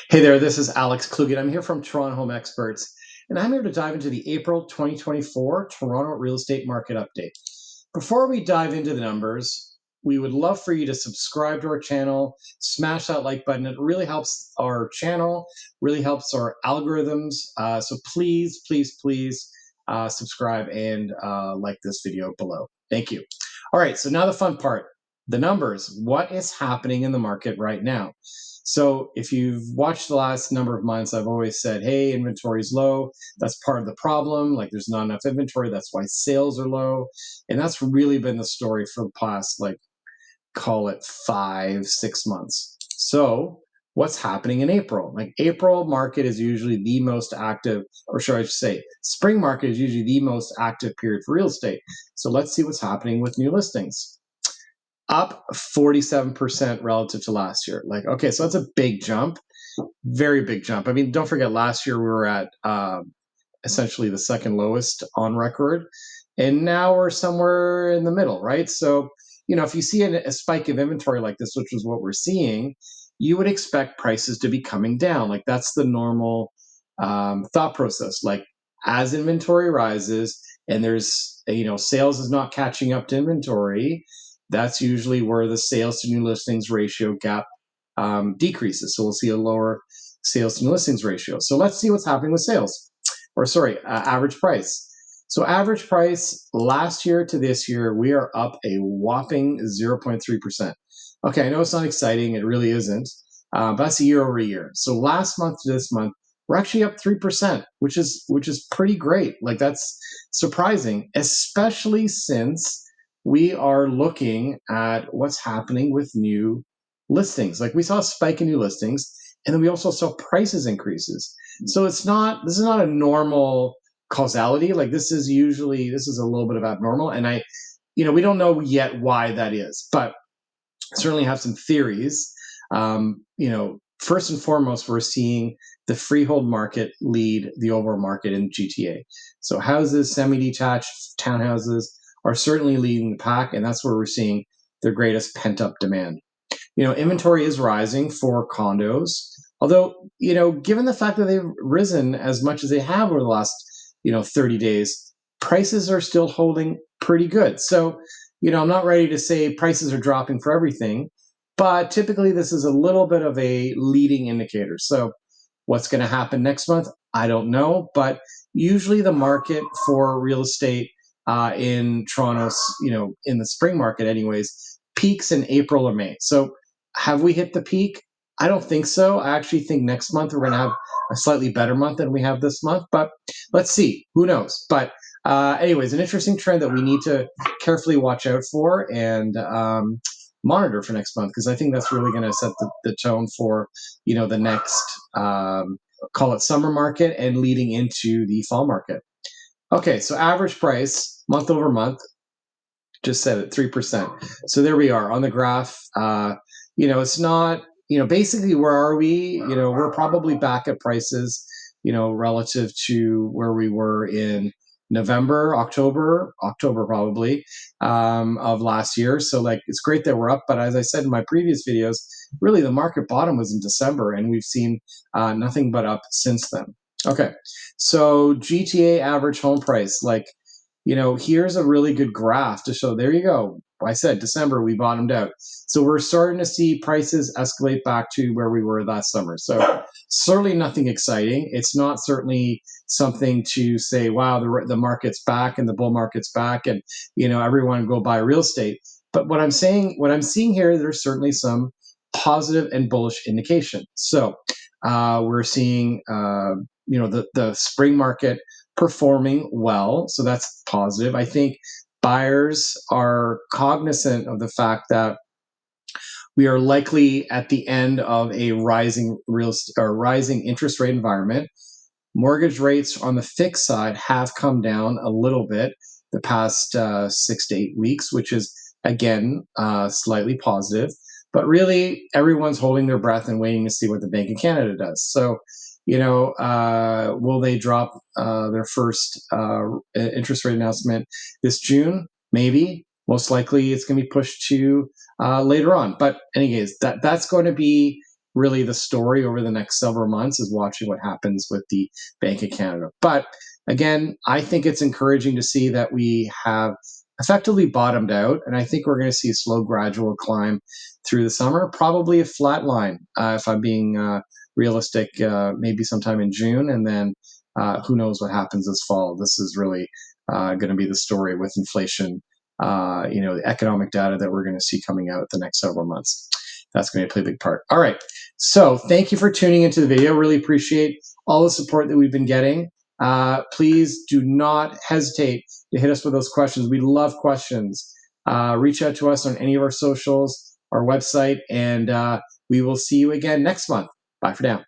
Hey there, this is Alex Kluge. I'm here from Toronto Home Experts, and I'm here to dive into the April 2024 Toronto real estate market update. Before we dive into the numbers, we would love for you to subscribe to our channel, smash that like button. It really helps our channel, really helps our algorithms. So please, please, please subscribe and like this video below. Thank you. All right, so now the fun part, the numbers. What is happening in the market right now? So if you've watched the last number of months, I've always said, hey, inventory is low. That's part of the problem. Like there's not enough inventory. That's why sales are low. And that's really been the story for the past, like, call it 5-6 months. So what's happening in April? Like April market is usually the most active, or should I say, spring market is usually the most active period for real estate. So let's see what's happening with new listings. Up 47% relative to last year. Like, okay, so that's a big jump, very big jump. I mean, don't forget last year we were at essentially the second lowest on record, and now we're somewhere in the middle, right? So, if you see a spike of inventory like this, which is what we're seeing, you would expect prices to be coming down. Like that's the normal thought process. Like as inventory rises and there's sales is not catching up to inventory, that's usually where the sales to new listings ratio gap decreases. So we'll see a lower sales to new listings ratio. So let's see what's happening with sales, or sorry, average price. So average price last year to this year, we are up a whopping 0.3%. Okay, I know it's not exciting. It really isn't. But that's year over year. So last month to this month, we're actually up 3%, which is pretty great. Like that's surprising, especially since we are looking at what's happening with new listings. Like we saw a spike in new listings, and then we also saw prices increases. So this is not a normal causality. Like this is a little bit of abnormal, and we don't know yet why that is, but certainly have some theories. First and foremost, we're seeing the freehold market lead the overall market in GTA. So houses, semi-detached townhouses are certainly leading the pack, and that's where we're seeing the greatest pent-up demand. Inventory is rising for condos, although, given the fact that they've risen as much as they have over the last, 30 days, prices are still holding pretty good. So, I'm not ready to say prices are dropping for everything, but typically this is a little bit of a leading indicator. So what's going to happen next month? I don't know, but usually the market for real estate in Toronto, in the spring market anyways, peaks in April or May. So have we hit the peak? I don't think so. I actually think next month we're going to have a slightly better month than we have this month, but let's see. Who knows? But anyways, an interesting trend that we need to carefully watch out for and monitor for next month, because I think that's really going to set the tone for the next call it summer market and leading into the fall market. Okay, so average price month over month, just said it, 3%. So there we are on the graph. It's not, basically where are we? We're probably back at prices, relative to where we were in November, October probably, of last year. So like, it's great that we're up, but as I said in my previous videos, really the market bottom was in December, and we've seen nothing but up since then. Okay, so GTA average home price, like, here's a really good graph to show. There you go. I said December, we bottomed out. So we're starting to see prices escalate back to where we were last summer. So certainly nothing exciting. It's not certainly something to say, wow, the market's back and the bull market's back and, everyone go buy real estate. But what I'm seeing here, there's certainly some positive and bullish indication. So we're seeing, the spring market performing well. So that's positive. I think buyers are cognizant of the fact that we are likely at the end of a rising interest rate environment. Mortgage rates on the fixed side have come down a little bit the past 6 to 8 weeks, which is again slightly positive. But really, everyone's holding their breath and waiting to see what the Bank of Canada does. So, will they drop their first interest rate announcement this June? Maybe. Most likely, it's going to be pushed to later on. But anyways, that's going to be really the story over the next several months, is watching what happens with the Bank of Canada. But again, I think it's encouraging to see that we have effectively bottomed out, and I think we're going to see a slow, gradual climb through the summer, probably a flat line, if I'm being realistic, maybe sometime in June, and then who knows what happens this fall. This is really going to be the story with inflation, the economic data that we're going to see coming out the next several months. That's going to play a big part. All right. So thank you for tuning into the video. Really appreciate all the support that we've been getting. Please do not hesitate to hit us with those questions. We love questions. Reach out to us on any of our socials, our website, and we will see you again next month. Bye for now.